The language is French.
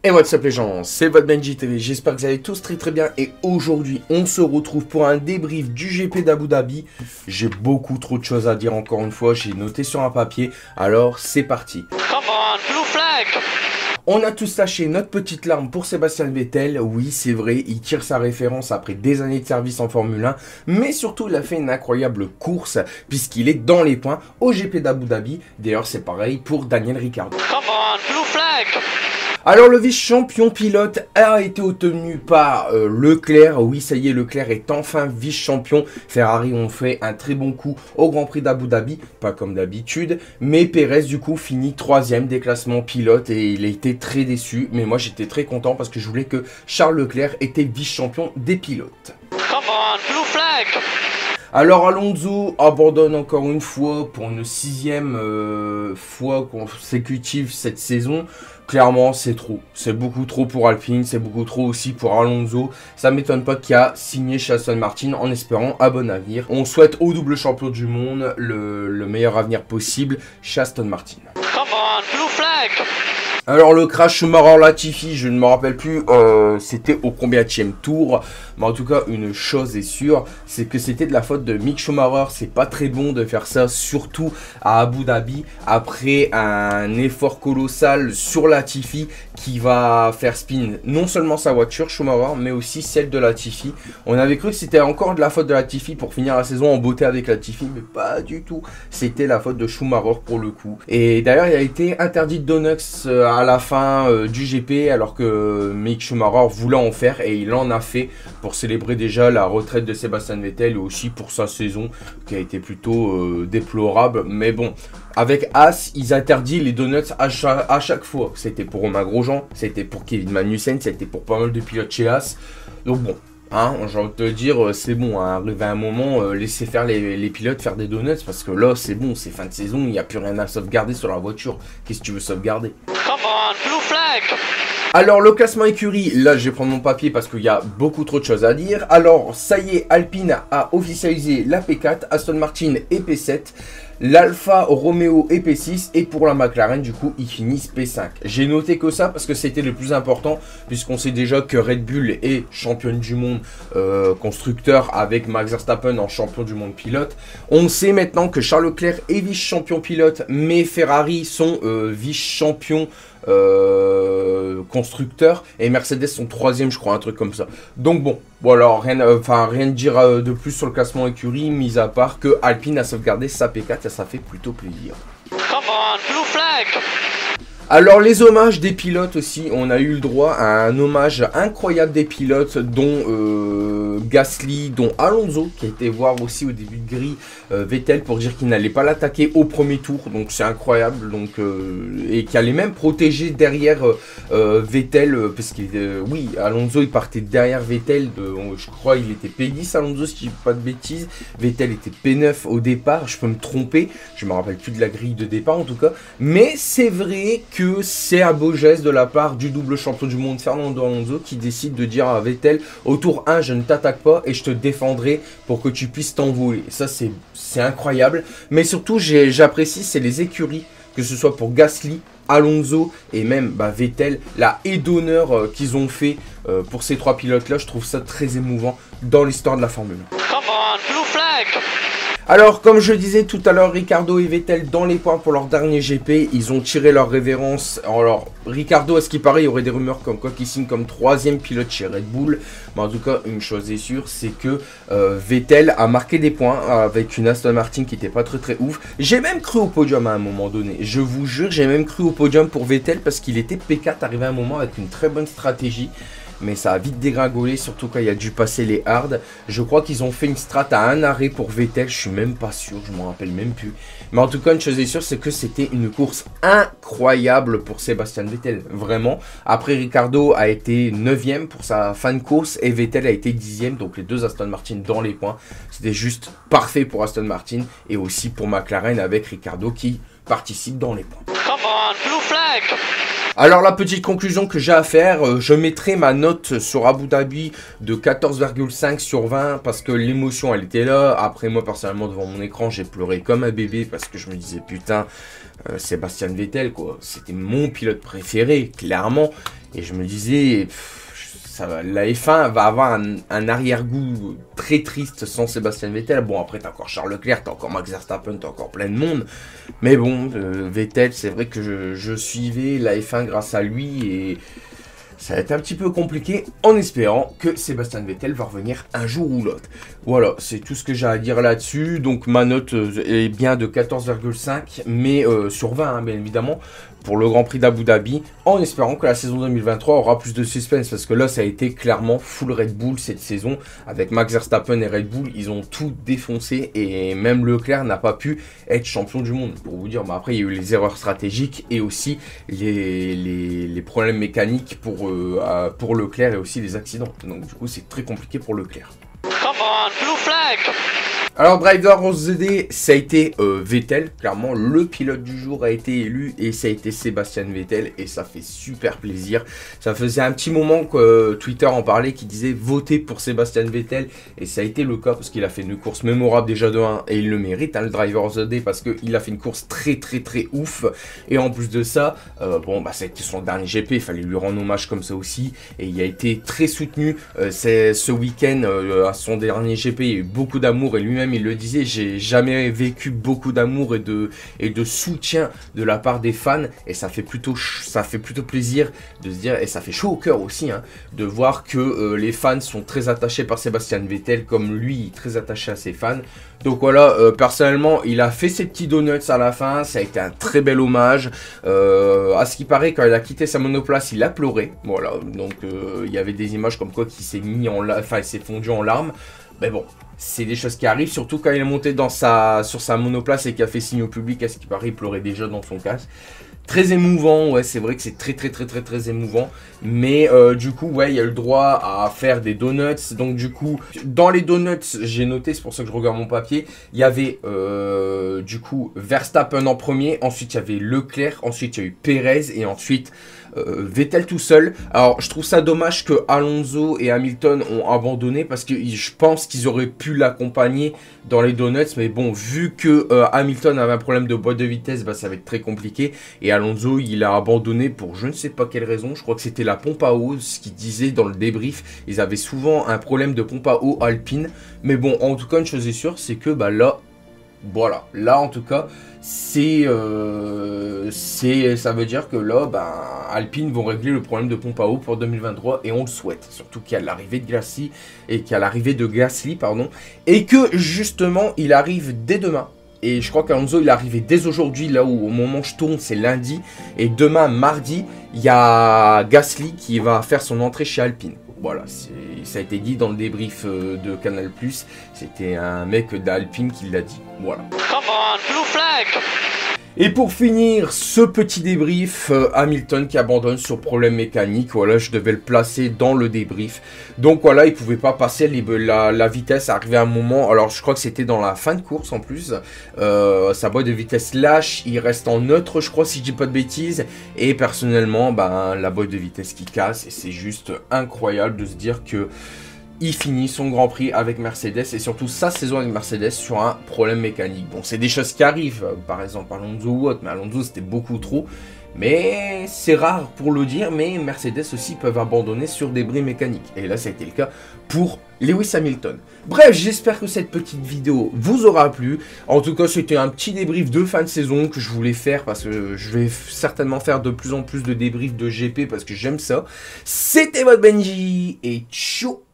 Et what's up les gens, c'est votre Benji TV, j'espère que vous allez tous très bien et aujourd'hui on se retrouve pour un débrief du GP d'Abu Dhabi. J'ai beaucoup trop de choses à dire encore une fois, j'ai noté sur un papier, alors c'est parti. Come on, blue flag. On a tous lâché notre petite larme pour Sébastien Vettel, oui c'est vrai, il tire sa référence après des années de service en Formule 1, mais surtout il a fait une incroyable course puisqu'il est dans les points au GP d'Abu Dhabi, d'ailleurs c'est pareil pour Daniel Ricciardo. Come on, blue flag. Alors le vice-champion pilote a été obtenu par Leclerc, oui ça y est Leclerc est enfin vice-champion, Ferrari ont fait un très bon coup au Grand Prix d'Abu Dhabi, pas comme d'habitude, mais Perez du coup finit 3ème des classements pilote et il a été très déçu, mais moi j'étais très content parce que je voulais que Charles Leclerc était vice-champion des pilotes. Come on, blue flag. Alors Alonso abandonne encore une fois pour une 6ème fois consécutive cette saison. Clairement c'est trop, c'est beaucoup trop pour Alpine, c'est beaucoup trop aussi pour Alonso. Ça m'étonne pas qu'il a signé chez Aston Martin en espérant un bon avenir. On souhaite au double champion du monde le meilleur avenir possible chez Aston Martin. Come on, blue flag. Alors le crash Schumacher-Latifi, je ne me rappelle plus c'était au combienième tour, mais en tout cas une chose est sûre, c'est que c'était de la faute de Mick Schumacher. C'est pas très bon de faire ça, surtout à Abu Dhabi, après un effort colossal sur Latifi qui va faire spin non seulement sa voiture Schumacher, mais aussi celle de Latifi. On avait cru que c'était encore de la faute de Latifi pour finir la saison en beauté avec Latifi, mais pas du tout, c'était la faute de Schumacher pour le coup. Et d'ailleurs il a été interdit de donuts à la fin du GP alors que Mick Schumacher voulait en faire et il en a fait pour célébrer déjà la retraite de Sébastien Vettel et aussi pour sa saison qui a été plutôt déplorable. Mais bon, avec Haas, ils interdisent les donuts à chaque fois. C'était pour Romain Grosjean, c'était pour Kevin Magnussen, c'était pour pas mal de pilotes chez Haas. Donc bon, hein, j'ai envie de te dire, c'est bon, hein, arrivé à un moment, laissez faire les pilotes faire des donuts parce que là, c'est bon, c'est fin de saison, il n'y a plus rien à sauvegarder sur la voiture. Qu'est-ce que tu veux sauvegarder? Come on, blue flag. Alors le classement écurie, là je vais prendre mon papier parce qu'il y a beaucoup trop de choses à dire. Alors ça y est, Alpine a officialisé la P4, Aston Martin et P7, l'Alfa Romeo et P6 et pour la McLaren du coup ils finissent P5. J'ai noté que ça parce que c'était le plus important puisqu'on sait déjà que Red Bull est championne du monde constructeur avec Max Verstappen en champion du monde pilote. On sait maintenant que Charles Leclerc est vice-champion pilote mais Ferrari sont vice-champions constructeurs et Mercedes sont 3ème je crois, un truc comme ça. Donc bon, voilà, rien de dire de plus sur le classement écurie, mis à part que Alpine a sauvegardé sa P4 et ça fait plutôt plaisir. Come on, blue flag. Alors les hommages des pilotes aussi, on a eu le droit à un hommage incroyable des pilotes dont Gasly, dont Alonso qui a été voir aussi au début de grille Vettel pour dire qu'il n'allait pas l'attaquer au premier tour, donc c'est incroyable, donc et qui allait même protéger derrière Vettel parce que oui Alonso il partait derrière Vettel, je crois il était P10 Alonso si je dis pas de bêtises, Vettel était P9 au départ, je peux me tromper, je me rappelle plus de la grille de départ en tout cas, mais c'est vrai que c'est un beau geste de la part du double champion du monde Fernando Alonso qui décide de dire à Vettel au tour 1 je ne t'attaque pas et je te défendrai pour que tu puisses t'envoler. Ça c'est incroyable, mais surtout j'apprécie c'est les écuries, que ce soit pour Gasly, Alonso et même Vettel, la haie d'honneur qu'ils ont fait pour ces trois pilotes là, je trouve ça très émouvant dans l'histoire de la Formule 1. Come on, blue flag. Alors comme je disais tout à l'heure, Ricciardo et Vettel dans les points pour leur dernier GP, ils ont tiré leur révérence. Alors Ricciardo, à ce qui paraît, il y aurait des rumeurs comme quoi qu'il signe comme 3ème pilote chez Red Bull. Mais en tout cas, une chose est sûre, c'est que Vettel a marqué des points avec une Aston Martin qui n'était pas très ouf. J'ai même cru au podium à un moment donné, je vous jure, j'ai même cru au podium pour Vettel parce qu'il était P4 arrivé à un moment avec une très bonne stratégie. Mais ça a vite dégringolé, surtout quand il a dû passer les hards. Je crois qu'ils ont fait une strat à un arrêt pour Vettel, je suis même pas sûr, je m'en rappelle même plus. Mais en tout cas, une chose est sûre, c'est que c'était une course incroyable pour Sébastien Vettel, vraiment. Après, Ricciardo a été 9ème pour sa fin de course et Vettel a été 10ème, donc les deux Aston Martin dans les points. C'était juste parfait pour Aston Martin et aussi pour McLaren avec Ricciardo qui participe dans les points. Come on, blue flag. Alors la petite conclusion que j'ai à faire, je mettrai ma note sur Abu Dhabi de 14,5 sur 20 parce que l'émotion elle était là. Après moi personnellement devant mon écran j'ai pleuré comme un bébé parce que je me disais putain Sébastien Vettel quoi, c'était mon pilote préféré clairement et je me disais la F1 va avoir un arrière-goût très triste sans Sébastien Vettel. Bon, après, t'as encore Charles Leclerc, t'as encore Max Verstappen, t'as encore plein de monde. Mais bon, Vettel, c'est vrai que je suivais la F1 grâce à lui et ça va être un petit peu compliqué en espérant que Sébastien Vettel va revenir un jour ou l'autre. Voilà, c'est tout ce que j'ai à dire là-dessus. Donc, ma note est bien de 14,5, mais sur 20, hein, bien évidemment, pour le Grand Prix d'Abu Dhabi, en espérant que la saison 2023 aura plus de suspense, parce que là, ça a été clairement full Red Bull cette saison, avec Max Verstappen et Red Bull, ils ont tout défoncé, et même Leclerc n'a pas pu être champion du monde, pour vous dire. Mais après, il y a eu les erreurs stratégiques, et aussi les problèmes mécaniques pour Leclerc, et aussi les accidents. Donc du coup, c'est très compliqué pour Leclerc. Come on, blue flag! Alors Driver of the Day, ça a été Vettel, clairement le pilote du jour a été élu et ça a été Sébastien Vettel et ça fait super plaisir. Ça faisait un petit moment que Twitter en parlait qui disait voter pour Sébastien Vettel et ça a été le cas parce qu'il a fait une course mémorable déjà de 1 et il le mérite, hein, le Driver of the Day, parce qu'il a fait une course très ouf et en plus de ça, bon bah ça a été son dernier GP, il fallait lui rendre hommage comme ça aussi et il a été très soutenu ce week-end à son dernier GP, il y a eu beaucoup d'amour et lui-même il le disait, j'ai jamais vécu beaucoup d'amour et de soutien de la part des fans et ça fait plutôt plaisir de se dire, et ça fait chaud au cœur aussi, hein, de voir que les fans sont très attachés par Sébastien Vettel comme lui très attaché à ses fans. Donc voilà, personnellement il a fait ses petits donuts à la fin, ça a été un très bel hommage. À ce qui paraît, quand il a quitté sa monoplace il a pleuré, voilà, donc il y avait des images comme quoi qu'il s'est mis il s'est fondu en larmes. Mais bon, c'est des choses qui arrivent, surtout quand il est monté sur sa monoplace et qu'il a fait signe au public. À ce qui paraît, il pleurait déjà dans son casque. Très émouvant, ouais, c'est vrai que c'est très émouvant. Mais du coup, ouais, il y a le droit à faire des donuts. Donc du coup, dans les donuts, j'ai noté, c'est pour ça que je regarde mon papier, il y avait du coup Verstappen en premier, ensuite il y avait Leclerc, ensuite il y a eu Perez et ensuite Vettel tout seul. Alors je trouve ça dommage que Alonso et Hamilton ont abandonné parce que je pense qu'ils auraient pu l'accompagner dans les donuts, mais bon, vu que Hamilton avait un problème de boîte de vitesse, bah, ça va être très compliqué et Alonso il a abandonné pour je ne sais pas quelle raison. Je crois que c'était la pompe à eau, ce qu'ils disaient dans le débrief, ils avaient souvent un problème de pompe à eau Alpine, mais bon, en tout cas une chose est sûre, c'est que bah là, voilà, là en tout cas ça veut dire que là, ben, Alpine vont régler le problème de pompe à eau pour 2023 et on le souhaite. Surtout qu'il y a l'arrivée de Gasly et que justement il arrive dès demain. Et je crois qu'Alonso il est arrivé dès aujourd'hui, là où au moment où je tourne c'est lundi. Et demain mardi, il y a Gasly qui va faire son entrée chez Alpine. Voilà, ça a été dit dans le débrief de Canal+. C'était un mec d'Alpine qui l'a dit. Voilà. Come on, blue flag! Et pour finir ce petit débrief, Hamilton qui abandonne sur problème mécanique. Voilà, je devais le placer dans le débrief. Donc voilà, il pouvait pas passer la vitesse. Arrivé à un moment, alors je crois que c'était dans la fin de course en plus. Sa boîte de vitesse lâche, il reste en neutre, je crois, si je dis pas de bêtises. Et personnellement, ben, la boîte de vitesse qui casse. Et c'est juste incroyable de se dire que il finit son Grand Prix avec Mercedes et surtout sa saison avec Mercedes sur un problème mécanique. Bon, c'est des choses qui arrivent, par exemple Alonso ou autre, mais Alonso c'était beaucoup trop. Mais c'est rare pour le dire, mais Mercedes aussi peuvent abandonner sur des bris mécaniques. Et là, ça a été le cas pour Lewis Hamilton. Bref, j'espère que cette petite vidéo vous aura plu. En tout cas, c'était un petit débrief de fin de saison que je voulais faire parce que je vais certainement faire de plus en plus de débriefs de GP parce que j'aime ça. C'était votre Benji et ciao.